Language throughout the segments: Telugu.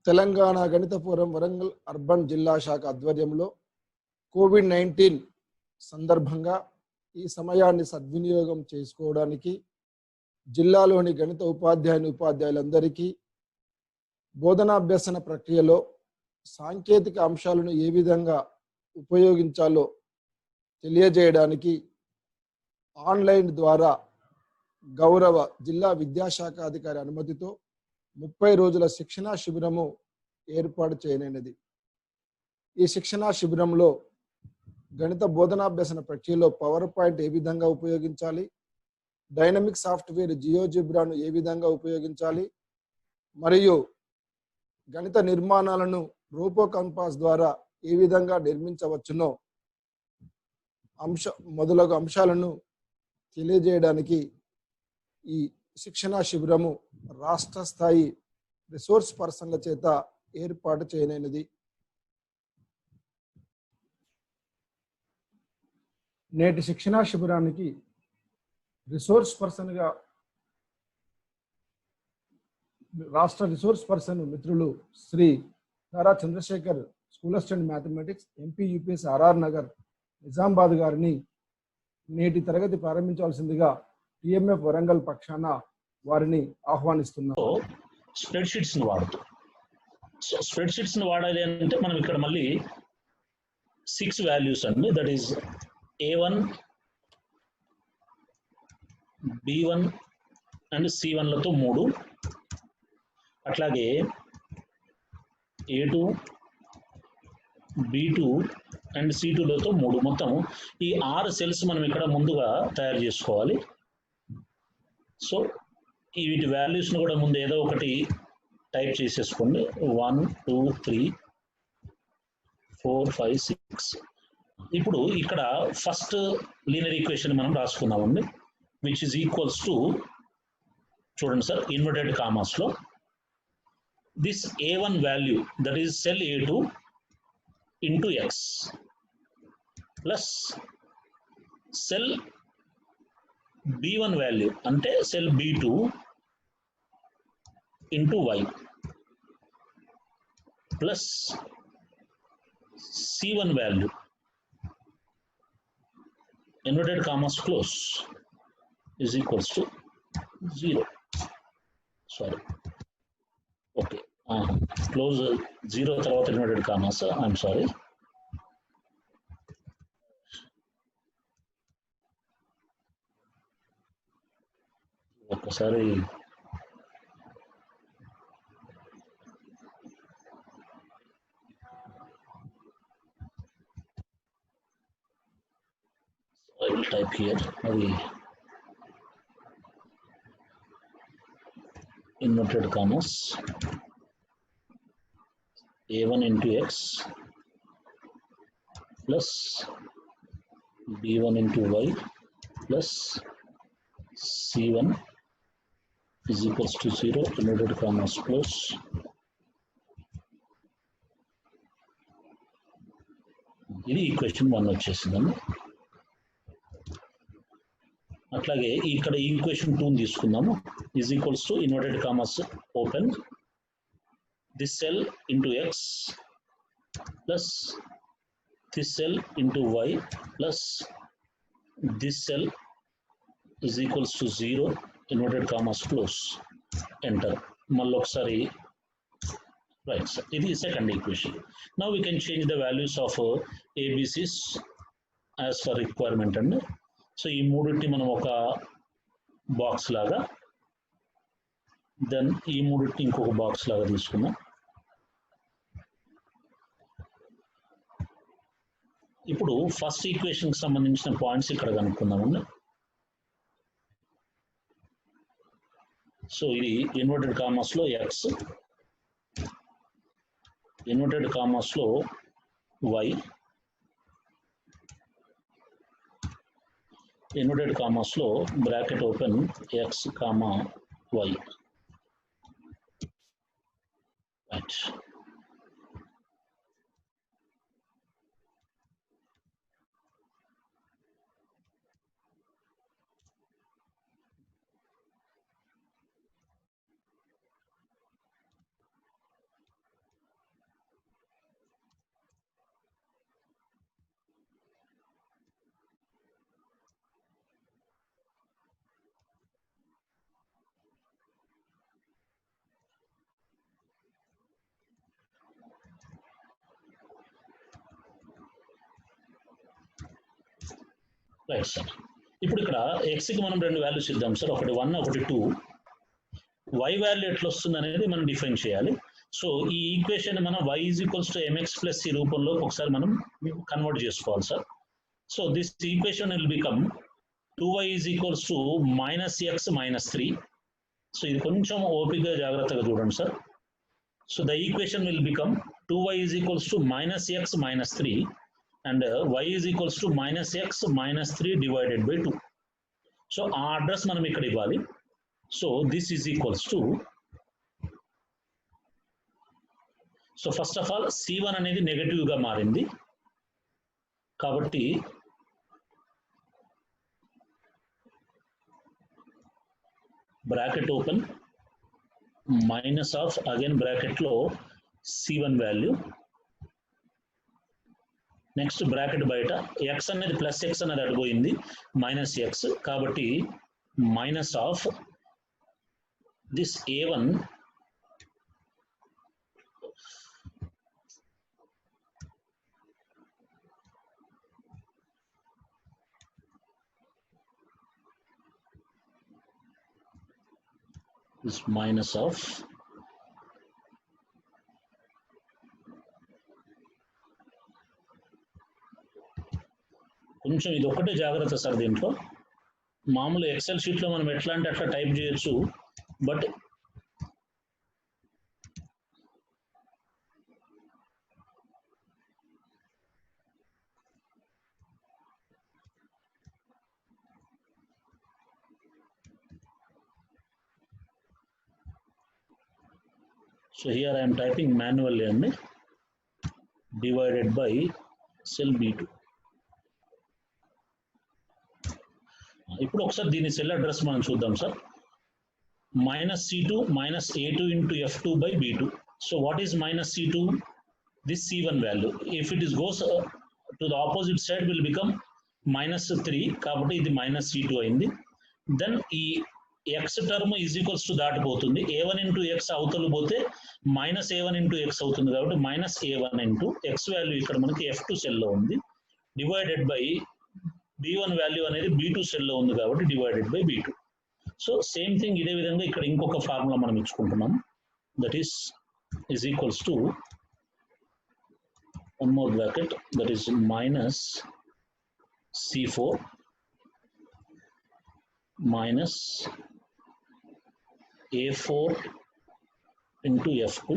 తెలంగాణ గణిత ఫోరం వరంగల్ అర్బన్ జిల్లా శాఖ ఆధ్వర్యంలో కోవిడ్-19 సందర్భంగా ఈ సమయాన్ని సద్వినియోగం చేసుకోవడానికి జిల్లాలోని గణిత ఉపాధ్యాయులందరికీ బోధనాభ్యసన ప్రక్రియలో సాంకేతిక అంశాలను ఏ విధంగా ఉపయోగించాలో తెలియజేయడానికి ఆన్లైన్ ద్వారా గౌరవ జిల్లా విద్యాశాఖ అధికారి అనుమతితో 30 రోజుల శిక్షణా శిబిరము ఏర్పాటు చేయనున్నది. ఈ శిక్షణా శిబిరంలో గణిత బోధనాభ్యసన ప్రక్రియలో పవర్ పాయింట్ ఏ విధంగా ఉపయోగించాలి, డైనమిక్ సాఫ్ట్వేర్ జియోజిబ్రాను ఏ విధంగా ఉపయోగించాలి, మరియు గణిత నిర్మాణాలను రోబో కంపాస్ ద్వారా ఏ విధంగా నిర్మించవచ్చునో మొదలగు అంశాలను తెలియజేయడానికి ఈ శిక్షణా శిబిరము రాష్ట్ర స్థాయి రిసోర్స్ పర్సన్ల చేత ఏర్పాటు చేయనున్నది. నేటి శిక్షణా శిబిరానికి రిసోర్స్ పర్సన్గా రాష్ట్ర రిసోర్స్ పర్సన్ మిత్రులు Shri Nara Chandrashekar, school assistant mathematics, MP UPS RR Nagar, Nizamabad గారిని నేటి తరగతి ప్రారంభించవలసిందిగా టిఎంఎఫ్ వరంగల్ పక్షాన వారిని ఆహ్వానిస్తున్నాం. స్ప్రెడ్ షీట్స్ ని వాడుతూ స్ప్రెడ్ షీట్స్ ని వాడాలి అంటే మనం ఇక్కడ మళ్ళీ 6 వాల్యూస్ అండి, that is A1, B1 and C1 లతో 3, అట్లాగే A2, B2 అండ్ C2 లతో 3, మొత్తం ఈ 6 సెల్స్ మనం ఇక్కడ ముందుగా తయారు చేసుకోవాలి. సో ఈ వీటి వాల్యూస్ను కూడా ముందు ఏదో ఒకటి టైప్ చేసేసుకోండి. 1, 2, 3, 4, 5, 6. ఇప్పుడు ఇక్కడ ఫస్ట్ లీనియర్ ఈక్వేషన్ మనం రాసుకుందామండి, విచ్ ఈజ్ ఈక్వల్స్ టు, చూడండి సార్, ఇన్వర్టెడ్ కామాస్ లో this A1 value that is cell A2 into x plus cell B1 value అంటే cell B2 into y plus C1 value inverted commas close is equals to 0. Sorry, okay, close 0 తర్వాత ఇన్వర్టెడ్ కామాస్, ఐఎమ్ సారీ. ఒకసారి I will type here inverted commas A1 into x plus B1 into y plus C1 is equals to 0, inverted commas close. ఇది ఈక్వేషన్ 1 వచ్చేసిందండి. అట్లాగే ఇక్కడ ఈక్వేషన్ 2 తీసుకుందాము, is equals to inverted commas open this cell into x plus this cell into y plus this cell is equals to 0, inverted commas close, enter. మళ్ళీ ఒకసారి రైట్ సార్, ఇది second equation. Now we can change the values of ABCs as for requirement అండి. సో ఈ మూడింటిని మనం ఒక బాక్స్ లాగా, దెన్ ఈ మూడింటిని ఇంకొక బాక్స్ లాగా తీసుకుందాం. ఇప్పుడు ఫస్ట్ ఈక్వేషన్కి సంబంధించిన పాయింట్స్ ఇక్కడ కనుక్కుందామండి. సో ఇది ఇన్వర్టెడ్ కామాస్ లో ఎక్స్, ఇన్వర్టెడ్ కామాస్ లో వై, ఇన్వర్టెడ్ కామాస్ లో bracket open X comma Y. Right, right sir. ఇప్పుడు ఇక్కడ ఎక్స్కి మనం రెండు వాల్యూస్ ఇద్దాం సార్, ఒకటి 1 ఒకటి 2. వై వాల్యూ ఎట్లా వస్తుంది అనేది మనం డిఫైన్ చేయాలి. సో ఈ ఈక్వేషన్ మనం y = mx + c రూపంలో ఒకసారి మనం కన్వర్ట్ చేసుకోవాలి sir. So this equation will become 2y = -x - 3. So ఇది కొంచెం ఓపికగా జాగ్రత్తగా చూడండి sir. So the equation will become 2y = -x - 3 and y = -x - 3 divided by 2. So ఆ అడ్రస్ మనం ఇక్కడ ఇవ్వాలి. So this is equals to, so first of all C1 అనేది నెగటివ్ గా మారింది కాబట్టి bracket open minus of again bracket లో C1 వాల్యూ, నెక్స్ట్ బ్రాకెట్ బయట x అనేది ప్లస్ x అనేది అడిపోయింది -x కాబట్టి minus of this A1 is minus of కొంచెం ఇది ఒకటే జాగ్రత్త సార్. దీంట్లో మామూలు ఎక్సెల్ షీట్ లో మనం ఎట్లా అంటే అట్లా టైప్ చేయొచ్చు, but so here I am typing manually and divided by cell B2. ఇప్పుడు ఒకసారి దీని సెల్ అడ్రస్ మనం చూద్దాం sir. -C2 -A2 into F2 by B2. So what is -C2? This C1 value. If it is goes to the opposite side will become -3 కాబట్టి ఇది -C2 అయింది. దెన్ ఈ x term is equals to దాటిపోతుంది. A1 into x అవతలు పోతే -A1 into x అవుతుంది కాబట్టి -A1 into x వాల్యూ ఇక్కడ మనకి F2 సెల్లో ఉంది డివైడెడ్ బై B1 వాల్యూ అనేది B2 సెల్లో ఉంది కాబట్టి divided by B2. So same thing ఇదే విధంగా ఇక్కడ ఇంకొక ఫార్ములా మనం ఇచ్చుకుంటున్నాం, that is equals to one more bracket, that is -C4 minus A4 into F2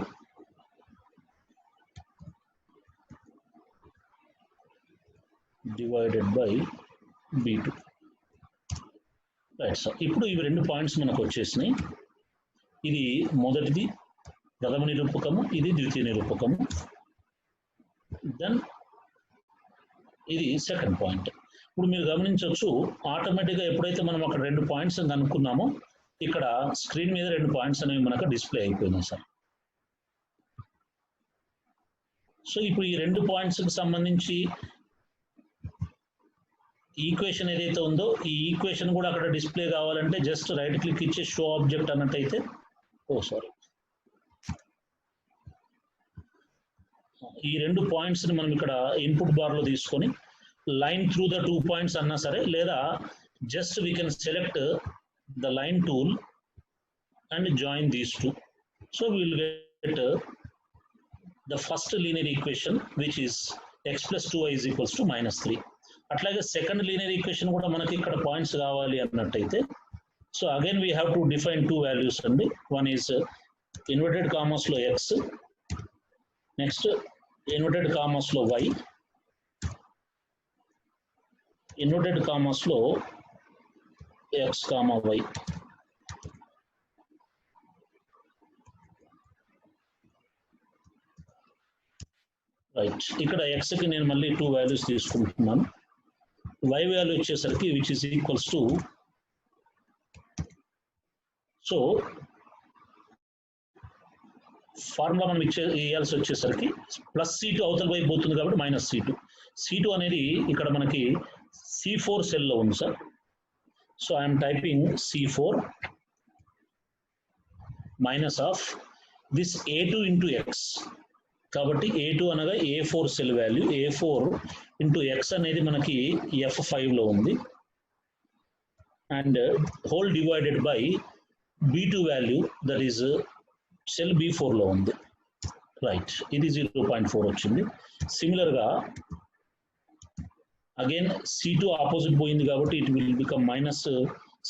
divided by B2. Right sir. ఇప్పుడు ఇవి రెండు పాయింట్స్ మనకు వచ్చేసినాయి. ఇది మొదటిది ప్రథమ నిరూపకము, ఇది ద్వితీయ నిరూపకము. దెన్ ఇది సెకండ్ పాయింట్. ఇప్పుడు మీరు గమనించవచ్చు ఆటోమేటిక్గా ఎప్పుడైతే మనం అక్కడ రెండు పాయింట్స్ కనుక్కున్నామో ఇక్కడ స్క్రీన్ మీద రెండు పాయింట్స్ అనేవి మనకు డిస్ప్లే అయిపోయినాయి సార్. సో ఇప్పుడు ఈ రెండు పాయింట్స్కి సంబంధించి ఈక్వేషన్ ఏదైతే ఉందో ఈ ఈక్వేషన్ కూడా అక్కడ డిస్ప్లే కావాలంటే జస్ట్ రైట్ క్లిక్ ఇచ్చి షో ఆబ్జెక్ట్ అన్నట్టయితే, ఈ రెండు పాయింట్స్ ని మనం ఇక్కడ ఇన్పుట్ బార్ లో తీసుకొని లైన్ త్రూ ద 2 పాయింట్స్ అన్నా సరే, లేదా just we can select the line tool and join these two. So will get the first linear equation which is x + 2y = -3. అట్లాగే సెకండ్ లీనియర్ ఈక్వేషన్ కూడా మనకి ఇక్కడ పాయింట్స్ కావాలి అన్నట్టయితే, so again we have to define 2 values అండి. వన్ ఈస్ ఇన్వర్టెడ్ కామర్స్ లో x, నెక్స్ట్ ఇన్వర్టెడ్ కామర్స్ లో y, ఇన్వర్టెడ్ కామర్స్ లో x, y. రైట్, ఇక్కడ x కి నేను మళ్ళీ 2 వాల్యూస్ తీసుకుంటున్నాను. y వాల్యూ వచ్చేసరికి which is equals to, so formula మనం ఇవ్వాల్సి వచ్చేసరికి +C2 అవతల వైపు పోతుంది కాబట్టి -C2. C2 అనేది ఇక్కడ మనకి C4 సెల్లో ఉంది sir. So I'm typing C4 minus of this A2 into x. కాబట్టి A2 అనగా A4 cell value, A4 into x అనేది మనకి F5 లో ఉంది. and whole divided by B2 value, that is cell B4 లో ఉంది, రైట్. ఇది 0.4 వచ్చింది. సిమిలర్గా అగైన్ C2 ఆపోజిట్ పోయింది కాబట్టి it will become minus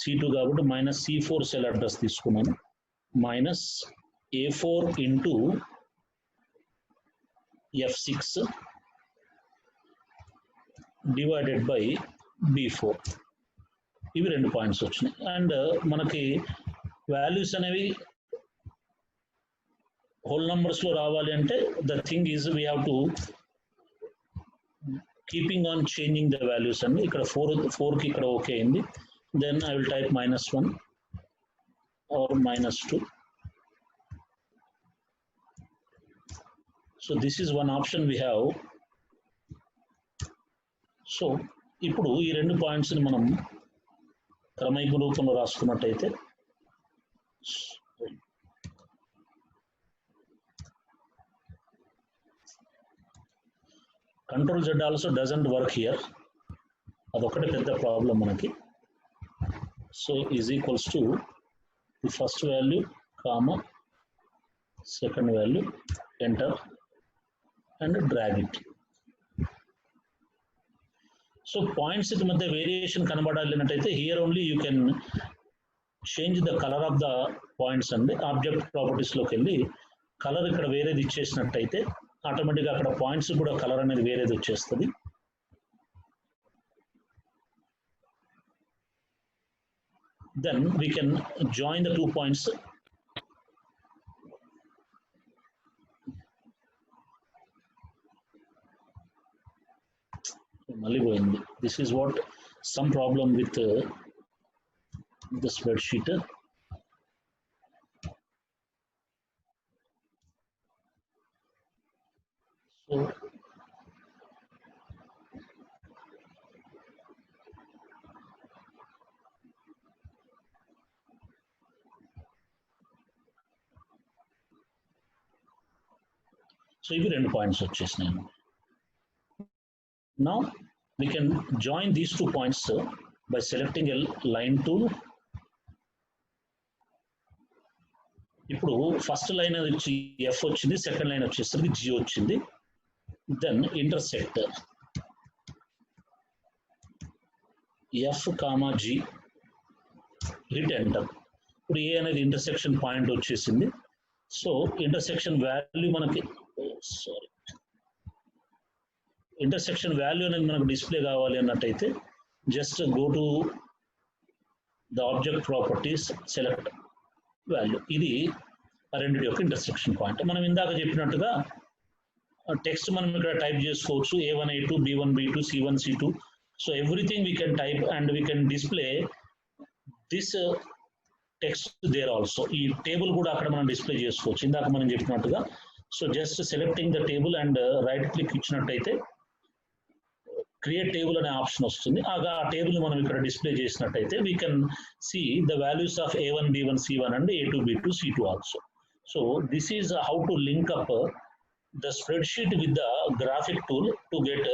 C2 కాబట్టి మైనస్ C4 సెల్ అడ్రస్ తీసుకున్నాను, minus A4 into F6 divided by B4. ఇవి 2 పాయింట్స్ వచ్చినాయి. అండ్ మనకి వాల్యూస్ అనేవి హోల్ నంబర్స్ లో రావాలి అంటే the thing is we have to keeping on changing the values అండి. ఇక్కడ 4 కి ఇక్కడ ఓకే అయింది. Then I will type -1 or -2. So this is one option we have. సో ఇప్పుడు ఈ 2 పాయింట్స్ని మనం క్రమైక రూపంలో రాసుకున్నట్టయితే control Z also doesn't work here, అదొకటి పెద్ద ప్రాబ్లం మనకి. So is equals to the first value comma second value, enter and drag it. So points మధ్య వేరియేషన్ కనబడాలి అన్నట్టయితే here only you can change the colour of the points అండి. ఆబ్జెక్ట్ ప్రాపర్టీస్లోకి వెళ్ళి కలర్ ఇక్కడ వేరేది ఇచ్చేసినట్టయితే ఆటోమేటిక్గా అక్కడ పాయింట్స్ కూడా కలర్ అనేది వేరేది వచ్చేస్తుంది. Then we can join the 2 points. మళ్ళీ పోయింది. This is what some problem with the spreadsheet. So ఇవి 2 పాయింట్స్ వచ్చేసినాయి. Now we can join these 2 points by selecting a line tool. ఇప్పుడు ఫస్ట్ లైన్ వచ్చి F వచ్చింది, సెకండ్ లైన్ వచ్చేసరికి G వచ్చింది. Then intersect F, G, hit enter. ఇప్పుడు A అనేది ఇంటర్సెక్షన్ పాయింట్ వచ్చేసింది. సో ఇంటర్సెక్షన్ వాల్యూ మనకి ఇంటర్సెక్షన్ వాల్యూ అనేది మనకు డిస్ప్లే కావాలి అన్నట్టయితే just go to the object properties, select value. ఇది రెండింటి యొక్క ఇంటర్సెక్షన్ పాయింట్. మనం ఇందాక చెప్పినట్టుగా టెక్స్ట్ మనం ఇక్కడ టైప్ చేసుకోవచ్చు, A1, A2, B1, B2, C1, C2. So everything we can type and we can display this text there also. ఈ టేబుల్ కూడా అక్కడ మనం డిస్ప్లే చేసుకోవచ్చు ఇందాక మనం చెప్పినట్టుగా. So just selecting the table and right click ఇచ్చినట్టయితే క్రియేట్ టేబుల్ అనే ఆప్షన్ వస్తుంది. ఆ టేబుల్ మనం ఇక్కడ డిస్ప్లే చేసినట్టయితే we can see the values of A1, B1, C1 and A2, B2, C2 also. So this is how to link up the spreadsheet with the graphic tool to get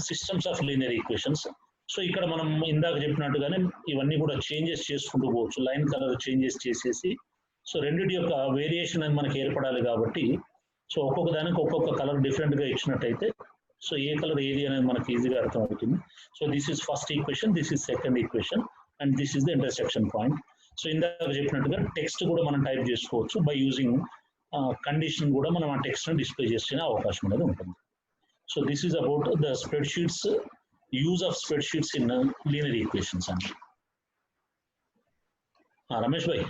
systems of linear equations. So ఇక్కడ మనం ఇందాక చెప్పినట్టుగానే ఇవన్నీ కూడా చేంజెస్ చేసుకుంటూ పోవచ్చు. లైన్ కలర్ చేంజెస్ చేసేసి, సో రెండింటి యొక్క వేరియేషన్ అనేది మనకి ఏర్పడాలి కాబట్టి సో ఒక్కొక్క దానికి ఒక్కొక్క కలర్ డిఫరెంట్గా ఇచ్చినట్టయితే సో ఏ కలర్ ఏది అనేది మనకి ఈజీగా అర్థమవుతుంది. So this is first equation, this is second equation and this is the intersection point. So ఇందాక చెప్పినట్టుగా టెక్స్ట్ కూడా మనం టైప్ చేసుకోవచ్చు. బై యూజింగ్ కండిషన్ కూడా మనం ఆ టెక్స్ట్ని డిస్ప్లే చేసే అవకాశం అనేది ఉంటుంది. So this is about the spreadsheets, use of spreadsheets in linear equations అండి. రమేష్ భాయ్,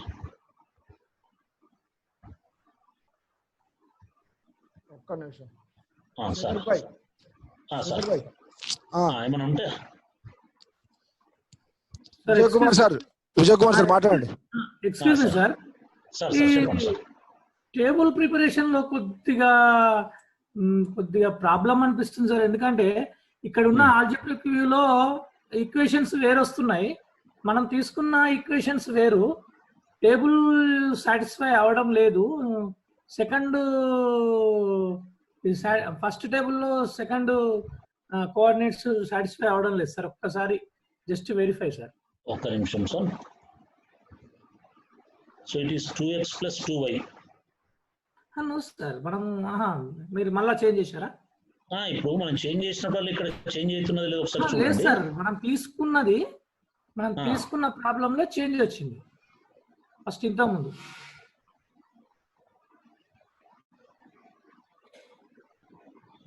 ఒక్క నిమిషం సార్ ఏమైనా ఉంటే విజయ్ కుమార్ సార్ మాట్లాడండి. Excuse me sir, table preparation లో కొద్దిగా ప్రాబ్లం అనిపిస్తుంది సార్. ఎందుకంటే ఇక్కడ ఉన్న ఆల్జీబ్రిక్ వ్యూలో ఈక్వేషన్స్ వేరు వస్తున్నాయి, మనం తీసుకున్న ఈక్వేషన్స్ వేరు, టేబుల్ సాటిస్ఫై అవడం లేదు. సెకండ్ ఫస్ట్ టేబుల్లో సెకండ్ కోఆర్డినేట్స్ సాటిస్ఫై అవడం లేదు సార్. ఒక్కసారి జస్ట్ వెరిఫై సార్. ఒక్క నిమిషం sir. So it is 2x plus 2y. No sir మనం మీరు మళ్ళా చేంజ్ చేశారా? ఇప్పుడు మనం చేంజ్ చేసినప్పుడు ఇక్కడ చేంజ్ అవుతున్నది లేదు ఒకసారి లేదు చూడండి. సార్, మనం తీసుకున్న ప్రాబ్లం లో చేంజ్ వచ్చింది ఫస్ట్ ఇంత ముందు.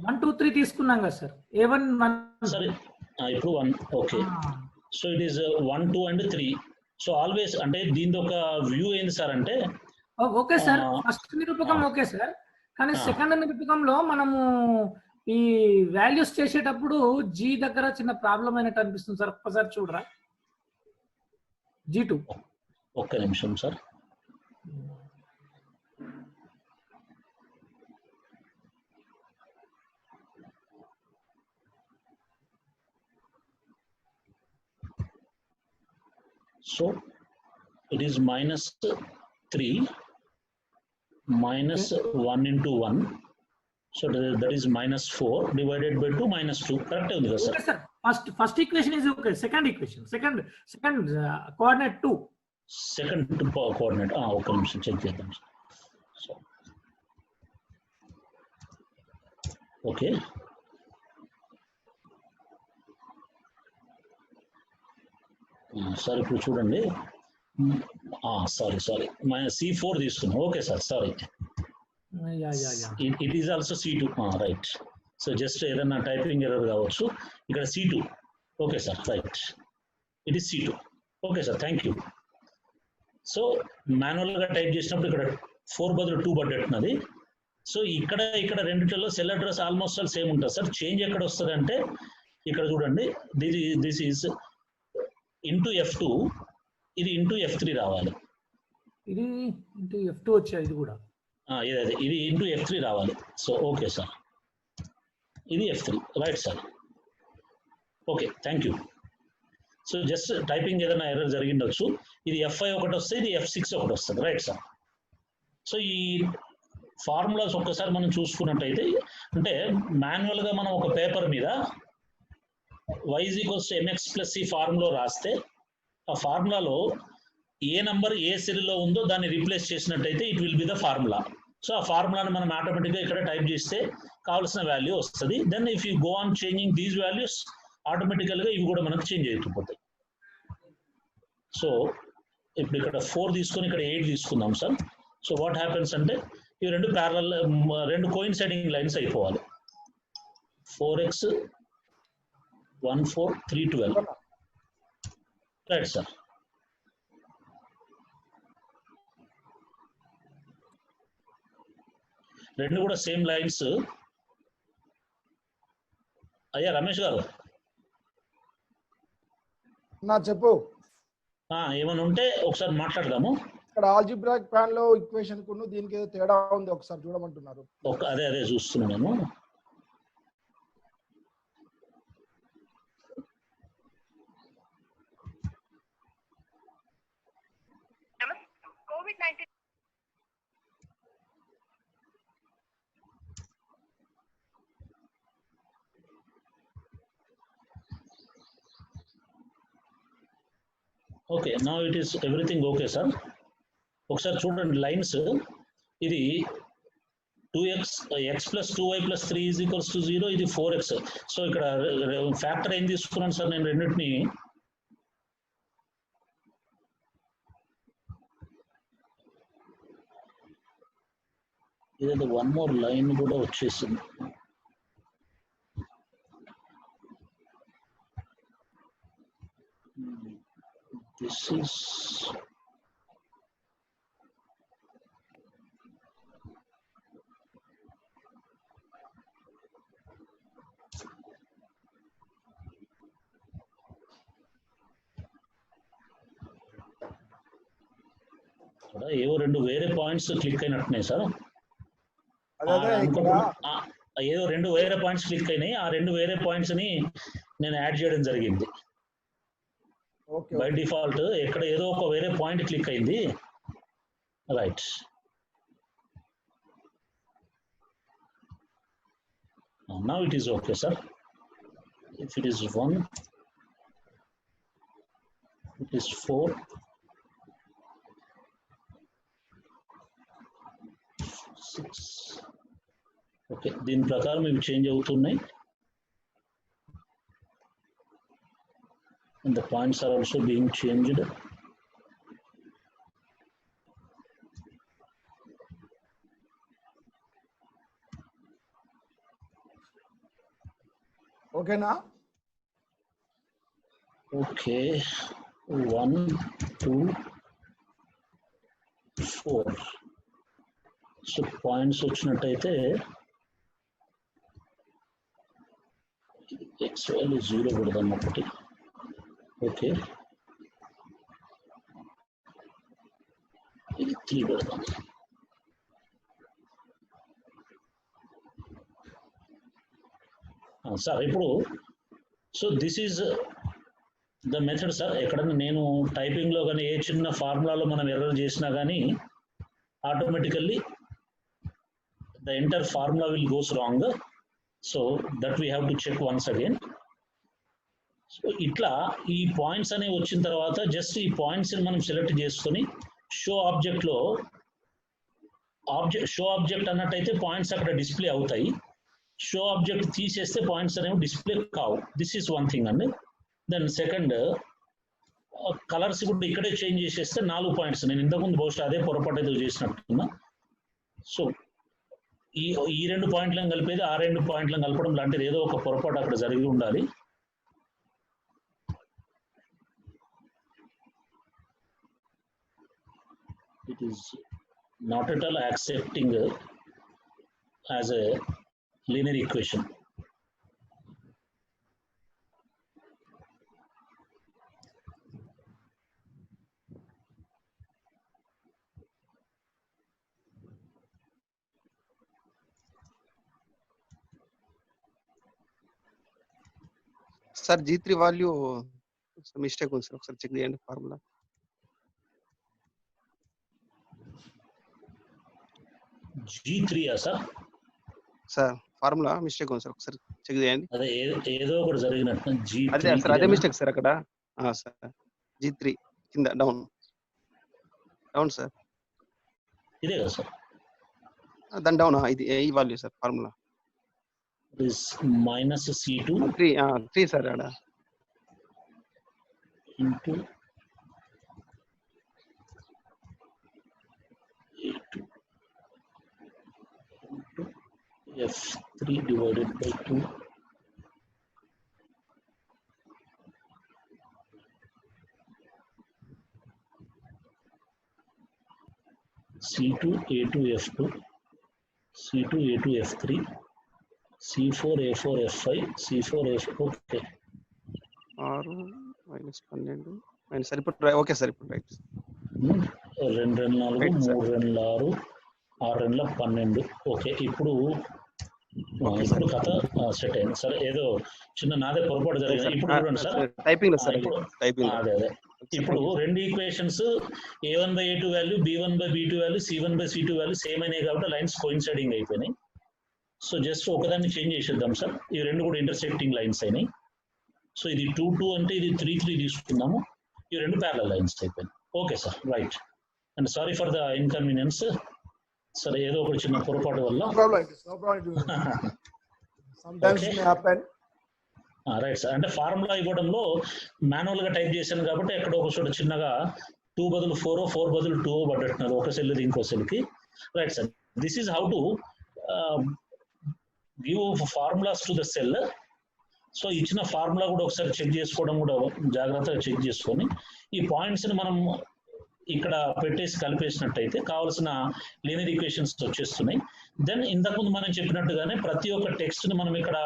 వన్ టూ త్రీ తీసుకున్నాం కదా సార్. A1 సరే ఇప్పుడు 1. Okay, so it is 1 2 and 3. So always అంటే దీని ఒక వ్యూ ఏంది సార్ అంటే ఓకే సార్, ఫస్ట్ నిరూపకం ఓకే సార్, కానీ సెకండ్ నిరూపకంలో మనము ఈ వాల్యూస్ చేసేటప్పుడు G దగ్గర చిన్న ప్రాబ్లం అయినట్టు అనిపిస్తుంది సార్. ఒక్కసారి చూడరా G2. ఒక్క నిమిషం sir. So it is -3 minus 1 into 1. So that is -4 divided by 2 -2. Correct ఉంది కదా sir? Okay sir. First equation is okay. Second equation. Second coordinate 2. Second coordinate. ఒక్క నిమిషం చెక్ చేద్దాం. సో ఓకే, సార్ ఇప్పుడు చూడండి. సారీ C4 తీసుకున్నాం. Okay sir, sorry. It is also C2. Right. So just ఏదన్నా టైపింగ్ ఎర్రర్ కావచ్చు. ఇక్కడ C2. Okay sir, right. It is C2. Okay sir, thank you. So మాన్యువల్గా టైప్ చేసినప్పుడు ఇక్కడ 4 బదులు 2 పడ్డట్టున్నది. సో ఇక్కడ రెండిట్లో cell address almost all same ఉంటుంది సార్. చేంజ్ ఎక్కడ వస్తుంది అంటే ఇక్కడ చూడండి, దిస్ ఈజ్ ఇంటూ F2, ఇది ఇంటూ F3 రావాలి. ఇది ఇంటూ F2 వచ్చాయి, ఇది కూడా ఇది ఇంటూ F3 రావాలి. సో ఓకే సార్, ఇది F3. Right sir, okay, thank you. So just typing ఏదైనా ఎర్రర్ జరిగిండొచ్చు. ఇది F5 ఒకటి వస్తే, ఇది F6 ఒకటి వస్తుంది. Right sir. సో ఈ ఫార్ములాస్ ఒక్కసారి మనం చూసుకున్నట్టయితే, అంటే మాన్యువల్గా మనం ఒక పేపర్ మీద y = mx + c ఫార్ములా రాస్తే, ఆ ఫార్ములాలో ఏ నంబర్ ఏ సెల్లో ఉందో దాన్ని రీప్లేస్ చేసినట్టయితే it will be the formula. So ఆ ఫార్ములాని మనం ఆటోమేటిక్గా ఇక్కడ టైప్ చేస్తే కావాల్సిన వాల్యూ వస్తుంది. Then if you go on changing these values, ఆటోమేటికల్గా ఇవి కూడా మనకు చేంజ్ అవుతుంటాయి. సో ఇప్పుడు ఇక్కడ 4 తీసుకొని ఇక్కడ 8 తీసుకుందాం సార్. సో వాట్ హ్యాపెన్స్ అంటే ఇవి రెండు కోయిన్సైడింగ్ లైన్స్ అయిపోవాలి. 4x 1 4 3 12. Right sir. రెండు కూడా సేమ్ లైన్స్. అయ్యా రమేష్ గారు, చెప్పు. ఏమైనా ఉంటే ఒకసారి మాట్లాడదాము. ఇక్కడ ఆల్జిబ్రాయిక్ ప్లాన్ లో ఈక్వేషన్ కు దీనికి ఏదో తేడా ఉంది, ఒకసారి చూడమంటున్నారు. అదే చూస్తున్నాను. COVID-19 okay, now it is everything okay sir. ఒకసారి చూడండి లైన్స్. ఇది 2x + 2y + 3 = 0. ఇది 4x. సో ఇక్కడ ఫ్యాక్టర్ ఏం తీసుకున్నాను సార్ నేను రెండింటిని. ఇదేదో 1 more లైన్ కూడా వచ్చేసింది. This is ఏవో రెండు వేరే పాయింట్స్ క్లిక్ అయినట్టున్నాయి సార్. ఏదో రెండు వేరే పాయింట్స్ క్లిక్ అయినాయి. ఆ రెండు వేరే పాయింట్స్ ని నేను యాడ్ చేయడం జరిగింది. బై డిఫాల్ట్ ఎక్కడ ఏదో ఒక వేరే పాయింట్ క్లిక్ అయింది. Right. Now it is okay sir. If it is 1 It is 4. 6. Okay, దీని ప్రకారం ఇవి చేంజ్ అవుతున్నాయి. And the points are also being changed. ఓకేనా? ఓకే, 1, 2, 4. సో పాయింట్స్ వచ్చినట్టయితే ఎక్స్ వాల్యూ 0 పెడదాం ఒకటి. ఓకే, ఇది 3 పెడదాం. సార్ ఇప్పుడు so this is the method sir. ఎక్కడన్నా నేను టైపింగ్లో కానీ ఏ చిన్న ఫార్ములాలో మనం ఎర్రర్ చేసినా కానీ automatically the entire formula will goes wrong, so that we have to check once again. So ఇట్లా ఈ పాయింట్స్ అనేవి వచ్చిన తర్వాత జస్ట్ ఈ పాయింట్స్ మనం సెలెక్ట్ చేసుకొని షో ఆబ్జెక్ట్లో షో ఆబ్జెక్ట్ అన్నట్టయితే పాయింట్స్ అక్కడ డిస్ప్లే అవుతాయి. షో ఆబ్జెక్ట్ తీసేస్తే పాయింట్స్ అనేవి డిస్ప్లే కావు. దిస్ ఈస్ వన్ థింగ్ అండి. దెన్ సెకండ్, కలర్స్ కూడా ఇక్కడే చేంజ్ చేసేస్తే 4 పాయింట్స్. నేను ఇంతకుముందు బహుశా అదే పొరపాటు ఏదో చేసినట్టున్నా. సో ఈ 2 పాయింట్లను కలిపేది ఆ 2 పాయింట్లను కలపడం లాంటిది ఏదో ఒక పొరపాటు అక్కడ జరిగి ఉండాలి. It is not at all accepting as a linear equation. Sir G3 value mistake ఉంది సార్, ఒకసారి చెక్ చేయండి formula. G3 sir? Sir formula mistake ఉంది సార్, ఒకసారి చెక్ చేయండి. అదే ఏదో ఒకటి జరిగినట్టు G3. అదే సార్, అదే మిస్టేక్ సార్ అక్కడ. సార్ G3 కింద డౌన్ సార్, ఇదే కదా సార్? దాని డౌన్ ఇది ఈ value sir formula. is minus C2 3 sir ఆడ into A2 into F3 divided by 2 C2 A2 F2 C2 A2 F3 C4 A4 F5 C4 A4. Okay, 6 minus 12 minus sir. ఇప్పుడు ఓకే సార్, ఇప్పుడు రైట్. 2 2 4 3 2 6 6 2 12. ఓకే, ఇప్పుడు కథ సెట్ అయింది. సరే, ఏదో చిన్న నాదే పొరపాటు జరిగింది. ఇప్పుడు చూడండి సార్, టైపింగ్ సార్, అదే ఇప్పుడు 2 equations A1/A2 value, B1/B2 value, C1/C2 value same అయినాయి కాబట్టి లైన్స్ కోయిన్సైడింగ్ అయిపోయినాయి. సో జస్ట్ ఒకదాన్ని చేంజ్ చేసేద్దాం సార్. ఈ 2 కూడా ఇంటర్సెక్టింగ్ లైన్స్ అయినాయి. సో ఇది 2 2 అంటే ఇది 3 3 తీసుకుందాము. ఈ 2 ప్యారలల్ లైన్స్ అయిపోయినాయి. Okay sir, right. And sorry for the inconvenience. సరే, ఏదో ఒక చిన్న పొరపాటు వల్ల రైట్ సార్. అంటే ఫార్ములా ఇవ్వడంలో మాన్యువల్ గా టైప్ చేశాను కాబట్టి ఎక్కడో ఒక చోట చిన్నగా 2 బదులు 4 4 బదులు 2 పడ్డట్టున్నారు ఒక సెల్ ఇంకో సెల్కి. Right sir, this is how to give formulas to the cell. So ఇచ్చిన ఫార్ములా కూడా ఒకసారి చెక్ చేసుకోవడం కూడా జాగ్రత్తగా చెక్ చేసుకొని ఈ పాయింట్స్ ని మనం ఇక్కడ పెట్టేసి కలిపేసినట్టయితే కావాల్సిన లీనియర్ ఈక్వేషన్స్ వచ్చేస్తున్నాయి. దెన్ ఇంతకుముందు మనం చెప్పినట్టుగానే ప్రతి ఒక్క టెక్స్ట్ ని మనం ఇక్కడ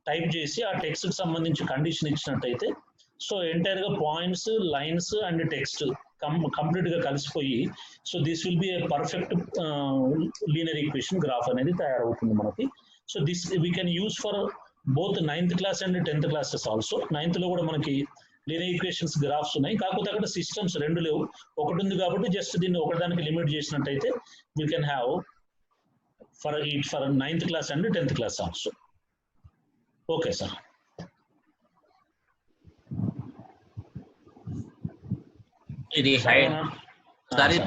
టైప్ చేసి ఆ టెక్స్ట్ కి సంబంధించి కండిషన్ ఇచ్చినట్టయితే సో ఎంటైర్ గా points, lines and text complete గా కలిసిపోయి so this will be a perfect linear equation graph అనేది తయారవుతుంది మనకి. So this we can use for both 9th class and 10th classes also. 9th లో కూడా మనకి లీనియర్ ఈక్వేషన్స్ గ్రాఫ్స్ ఉన్నాయి, కాకపోతే అక్కడ సిస్టమ్స్ 2 లేవు, ఒకటి ఉంది కాబట్టి జస్ట్ దీన్ని ఒకదానికి లిమిట్ చేసినట్టయితే we can have for 9th class and 10th class also. Okay sir. ఇది హైడ్ సార్, ఇది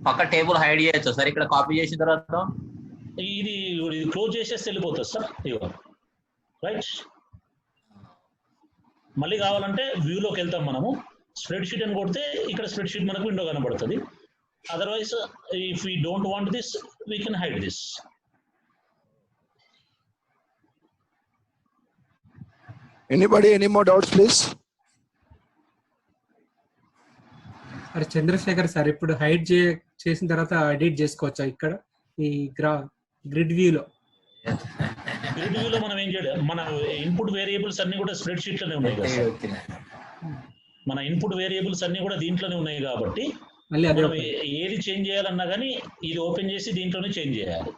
పక్క టేబుల్ హైడ్ చేయొచ్చు సార్ ఇక్కడ కాపీ చేసిన తర్వాత. ఇది క్లోజ్ చేసేస్తే వెళ్ళిపోతుంది సార్. ఇగో రైట్. మళ్ళీ కావాలంటే వ్యూలోకి వెళ్తాం మనము. స్ప్రెడ్ షీట్ అని కొడితే ఇక్కడ స్ప్రెడ్ షీట్ మనకు విండో కనబడుతుంది. Otherwise if we don't want this we can hide this. Anybody, any more doubts, please? అరే చంద్రశేఖర్ సార్, ఇప్పుడు హైడ్ చేసిన తర్వాత ఎడిట్ చేసుకోవచ్చా ఇక్కడ ఈ గ్రిడ్ వ్యూలో? గ్రిడ్ వ్యూలో మనం ఏం చేయలేదు. మన ఇన్పుట్ వేరియబుల్స్ అన్ని కూడా స్ప్రెడ్ షీట్ లోనే ఉన్నాయి కదా సార్. మన ఇన్పుట్ వేరియబుల్స్ అన్ని కూడా దీంట్లోనే ఉన్నాయి కాబట్టి మనం ఏది చేంజ్ చేయాలన్నా కానీ ఇది ఓపెన్ చేసి దీంట్లోనే చేంజ్ చేయాలి.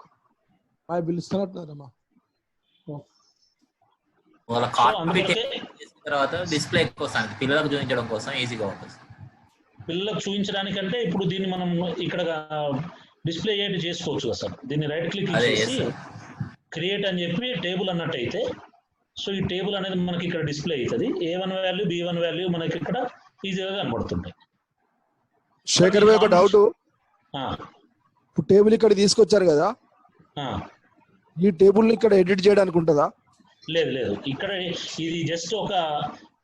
వాళ్ళ కాపీ చేసిన తర్వాత డిస్ప్లే కోసం పిల్లలకు చూపించడం కోసం ఈజీగా ఉంటుంది. పిల్లలకు చూపించడానికంటే ఇప్పుడు దీన్ని మనం ఇక్కడ డిస్ప్లే చేసుకోవచ్చు కదా సార్. దీన్ని రైట్ క్లిక్ చేసి క్రియేట్ అని చెప్పి టేబుల్ అన్నట్టయితే, సో ఈ టేబుల్ అనేది మనకి ఇక్కడ డిస్ప్లే అవుతుంది. A1 వాల్యూ B1 వాల్యూ మనకి ఇక్కడ ఈజీగా కనబడుతుంటాయి. శేఖర్ భాయ్, ఒక డౌట్. ఇప్పుడు టేబుల్ ఇక్కడ తీసుకొచ్చారు కదా, ఈ టేబుల్ ఇక్కడ ఎడిట్ చేయడానికి ఉంటుందా? లేదు లేదు, ఇక్కడ ఇది జస్ట్ ఒక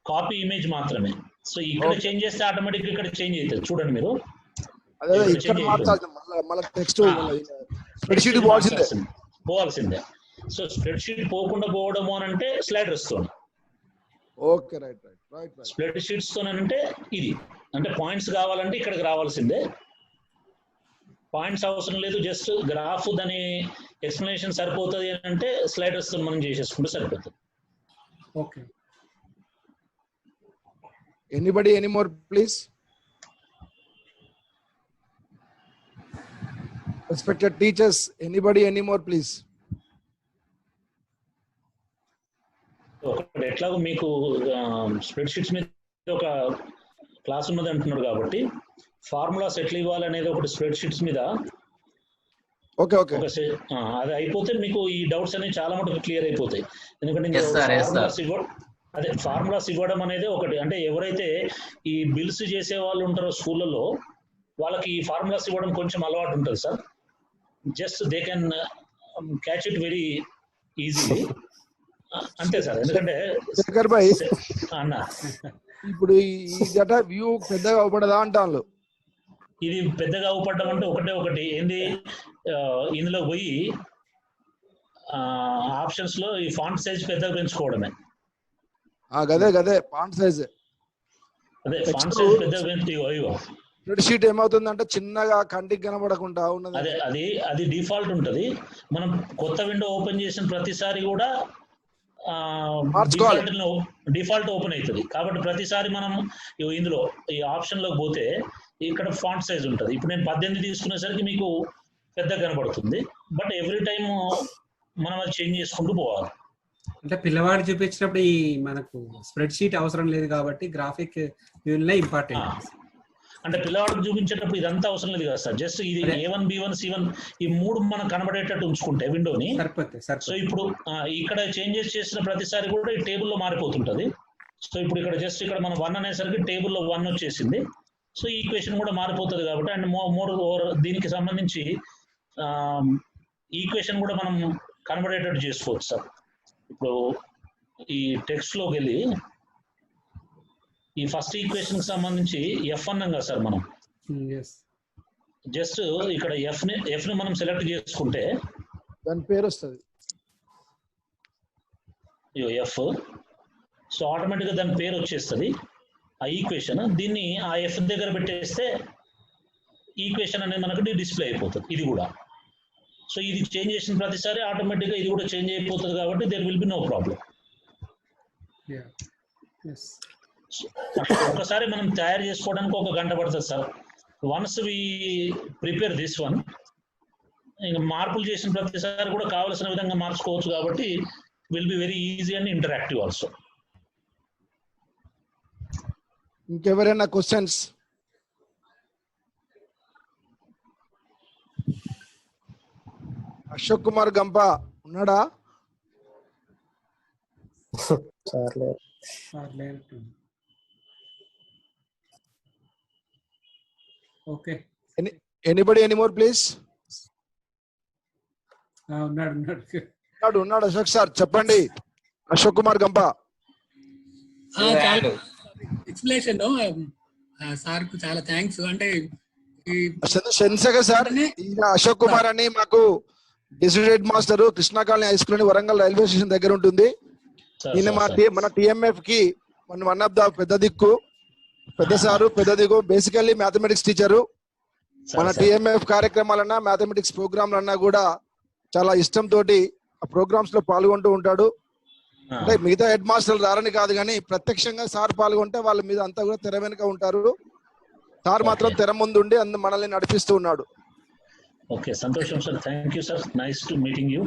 కాపీ ఇమేజ్ మాత్రమే. సో ఇక్కడ చేంజ్ చేస్తే ఆటోమేటిక్ ఇక్కడ చేంజ్ అవుతుంది. చూడండి మీరు, అదే ఇక్కడ మార్చాలి మళ్ళీ టెక్స్ట్ స్ప్రెడ్ షీట్ పోవాల్సిందే. సో స్ప్రెడ్ షీట్ పోకుండా పోవడము అని అంటే స్లైడర్స్ తో. Okay, right right right right. Spread sheets తో అంటే ఇది అంటే పాయింట్స్ కావాలంటే ఇక్కడికి రావాల్సిందే. పాయింట్స్ అవసరం లేదు, జస్ట్ గ్రాఫ్ దాని ఎక్స్ప్లెనేషన్ సరిపోతుంది అని అంటే స్లైడర్స్ తో మనం చేసేసుకుంటే సరిపోతుంది. Okay. Anybody, any more, please? Respected teachers, anybody, any more, please? ఒకటి ఎట్లాగో మీకు స్ప్రెడ్ షీట్స్ మీద ఒక క్లాస్ ఉన్నది అంటున్నారు కాబట్టి ఫార్ములాస్ ఎట్లా ఇవ్వాలి అనేది ఒకటి స్ప్రెడ్ షీట్స్ మీద ఓకే ఓకే అది అయిపోతే మీకు ఈ డౌట్స్ అనేవి చాలా మటుకు క్లియర్ అయిపోతాయి. ఎందుకంటే ఫార్ములాస్ ఇవ్వడం అనేది ఒకటి, అంటే ఎవరైతే ఈ బిల్స్ చేసే వాళ్ళు ఉంటారో స్కూళ్ళలో వాళ్ళకి ఈ ఫార్ములాస్ ఇవ్వడం కొంచెం అలవాటు ఉంటుంది sir. Just they can catch it very easily. అంతే సార్. ఎందుకంటే శేఖర్ భాయ్ అన్న ఇప్పుడు ఈ డేటా వ్యూ పెద్దగా అవపడదా అంటాను. ఇది పెద్దగా అవపడడం అంటే ఒకటి ఏంది, ఇందులో పోయి ఆప్షన్స్ లో ఈ ఫాంట్ సైజ్ పెద్దగా పెంచుకోవడమే. గదే ఫాంట్ సైజ్, అదే ఫాంట్ సైజ్ పెద్దగా పెంచు. స్ప్రెడ్ షీట్ ఏమవుతుందంటే చిన్నగా కంటికి కనబడకుండా ఉన్నది. అదే అది డిఫాల్ట్ ఉంటది. మనం కొత్త విండో ఓపెన్ చేసిన ప్రతిసారి కూడా డిఫాల్ట్ ఓపెన్ అవుతుంది. కాబట్టి ప్రతిసారి మనం ఇందులో ఈ ఆప్షన్ లోకి పోతే ఇక్కడ ఫాంట్ సైజ్ ఉంటుంది. ఇప్పుడు నేను 18 తీసుకునేసరికి మీకు పెద్దగా కనబడుతుంది. బట్ ఎవ్రీ టైమ్ మనం అది చేంజ్ చేసుకుంటూ పోవాలి. అంటే పిల్లవాడు చూపించినప్పుడు ఈ మనకు స్ప్రెడ్ షీట్ అవసరం లేదు కాబట్టి గ్రాఫిక్ వ్యూనే ఇంపార్టెంట్. అంటే పిల్లవాడికి చూపించేటప్పుడు ఇదంతా అవసరం లేదు కదా సార్. జస్ట్ ఇది A1 B1 C1 ఈ 3 మనం కనబడేటట్టు ఉంచుకుంటే విండోని సరిపోతుంది. సో ఇప్పుడు ఇక్కడ చేంజెస్ చేసిన ప్రతిసారి కూడా ఈ టేబుల్లో మారిపోతుంటది. సో ఇప్పుడు ఇక్కడ జస్ట్ ఇక్కడ మనం 1 అనేసరికి టేబుల్లో 1 వచ్చేసింది. సో ఈ ఈక్వేషన్ కూడా మారిపోతుంది కాబట్టి అండ్ మోర్ ఓవర్ దీనికి సంబంధించి ఈక్వేషన్ కూడా మనం కనబడేటట్టు చేసుకోవచ్చు సార్. ఇప్పుడు ఈ టెక్స్ట్ లోకి వెళ్ళి ఈ ఫస్ట్ ఈక్వేషన్ కి సంబంధించి ఎఫ్ అన్నాం కదా సార్ మనం. జస్ట్ ఇక్కడ ఎఫ్ ని మనం సెలెక్ట్ చేసుకుంటే దాని పేరు వస్తుంది ఎఫ్. సో ఆటోమేటిక్ గా దాని పేరు వచ్చేస్తుంది ఆ ఈక్వేషన్. దీన్ని ఆ ఎఫ్ దగ్గర పెట్టేస్తే ఈక్వేషన్ అనేది మనకు డిస్ప్లే అయిపోతుంది. ఇది కూడా సో ఇది చేంజ్ చేసిన ప్రతిసారి ఆటోమేటిక్ గా ఇది కూడా చేంజ్ అయిపోతుంది కాబట్టి there will be no problem. ఒకసారి మనం తయారు చేసుకోవడానికి 1 గంట పడుతుంది sir. Once we prepare this one, ఇంకా మార్పులు చేసిన ప్రతిసారి కూడా కావాల్సిన విధంగా మార్చుకోవచ్చు కాబట్టి will be very easy and interactive also. ఇంకెవరైనా క్వశ్చన్స్? అశోక్ కుమార్ గంప ఉన్నాడా? ఓకే. Anybody anymore please? ఉన్నాడు అశోక్ సార్, చెప్పండి. అశోక్ కుమార్ గంప. ఎక్స్ప్లెనేషన్ సార్ కు చాలా థ్యాంక్స్. అంటే చంద్రశేఖర్ సార్, ఈయన అశోక్ కుమార్ అని మాకు district head master, Krishna colony high school అని వరంగల్ రైల్వే స్టేషన్ దగ్గర ఉంటుంది. ఈయన మన టిఎంఎఫ్ కి వన్ ఆఫ్ ద పెద్ద దిక్కు, పెద్ద సారు, పెద్ద దిక్కు. Basically mathematics teacher. మన టిఎంఎఫ్ కార్యక్రమాలన్నా మ్యాథమెటిక్స్ ప్రోగ్రాంలన్నా కూడా చాలా ఇష్టంతో ఆ ప్రోగ్రామ్స్ లో పాల్గొంటూ ఉంటాడు. అంటే మిగతా హెడ్ మాస్టర్లు రారని కాదు, కానీ ప్రత్యక్షంగా సార్ పాల్గొంటే వాళ్ళ మీద అంతా కూడా తెర వెనుక ఉంటారు. సార్ మాత్రం తెర ముందు ఉండి మనల్ని నడిపిస్తూ ఉన్నాడు. ఓకే, సంతోషం sir. Thank you sir. Nice to meeting you.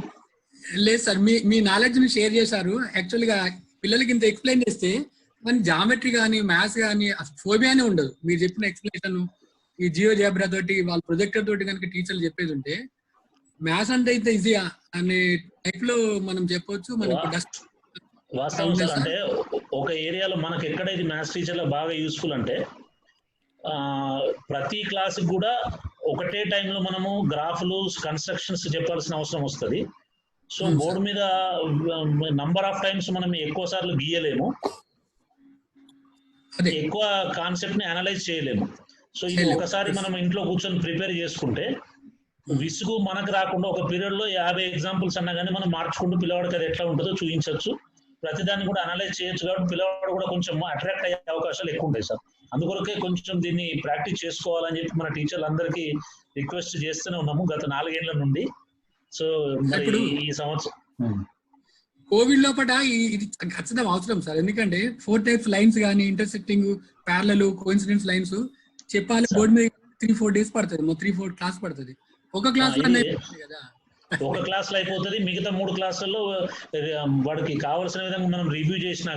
లేదు సార్, మీ నాలెడ్జ్ ని షేర్ చేశారు. యాక్చువల్ గా పిల్లలకి ఇంత ఎక్స్ప్లెయిన్ చేస్తే మన జామెట్రీ కానీ మ్యాథ్స్ కానీ ఫోబియానే ఉండదు. మీరు చెప్పిన ఎక్స్ప్లెనేషన్, ఈ జియో జాబ్రా తోటి వాళ్ళ ప్రొజెక్టర్ తోటి కనుక టీచర్లు చెప్పేది ఉంటే మ్యాథ్స్ అంటే అయితే ఈజీగా అనే టైప్ లో మనం చెప్పొచ్చు. మనకు వాస్తవం సార్. అంటే ఒక ఏరియాలో మనకు ఎక్కడ ఇది మ్యాథ్స్ టీచర్లో బాగా యూస్ఫుల్ అంటే ప్రతి క్లాస్ కూడా ఒకటే టైంలో మనము గ్రాఫ్లు, కన్స్ట్రక్షన్స్ చెప్పాల్సిన అవసరం వస్తుంది. సో బోర్డు మీద నంబర్ ఆఫ్ టైమ్స్ మనం ఎక్కువ సార్లు గీయలేము, ఎక్కువ కాన్సెప్ట్ ని అనలైజ్ చేయలేము. సో ఇది ఒకసారి మనం ఇంట్లో కూర్చొని ప్రిపేర్ చేసుకుంటే విసుగు మనకు రాకుండా ఒక పీరియడ్ లో 50 ఎగ్జాంపుల్స్ అన్నా కానీ మనం మార్చుకుంటూ పిల్లవాడికి అది ఎట్లా ఉంటుందో చూపించవచ్చు. ప్రతిదాన్ని కూడా అనలైజ్ చేయొచ్చు. కాబట్టి పిల్లవాడు కూడా కొంచెం అట్రాక్ట్ అయ్యే అవకాశాలు ఎక్కువ ఉంటాయి సార్. అందుకొరకే కొంచెం దీన్ని ప్రాక్టీస్ చేసుకోవాలని చెప్పి మన టీచర్లు అందరికీ రిక్వెస్ట్ చేస్తూనే ఉన్నాము గత 4 ఏళ్ల నుండి. సో మరి ఈ సంవత్సరం కోవిడ్ లోపల ఇది ఖచ్చితంగా అవసరం సార్. ఎందుకంటే 4 టైప్స్ లైన్స్ కానీ ఇంటర్సెక్టింగ్, ప్యారలల్, కోఇన్సిడెన్స్ లైన్స్ చెప్పాలి. బోర్డు మీద 3-4 డేస్ పడుతుంది, 3-4 క్లాస్ పడుతుంది. ఒక క్లాస్ లో కదా, ఒక క్లాస్ లో అయిపోతుంది. మిగతా 3 క్లాసుల్లో వాడికి కావాల్సిన విధంగా మనం రివ్యూ చేసినా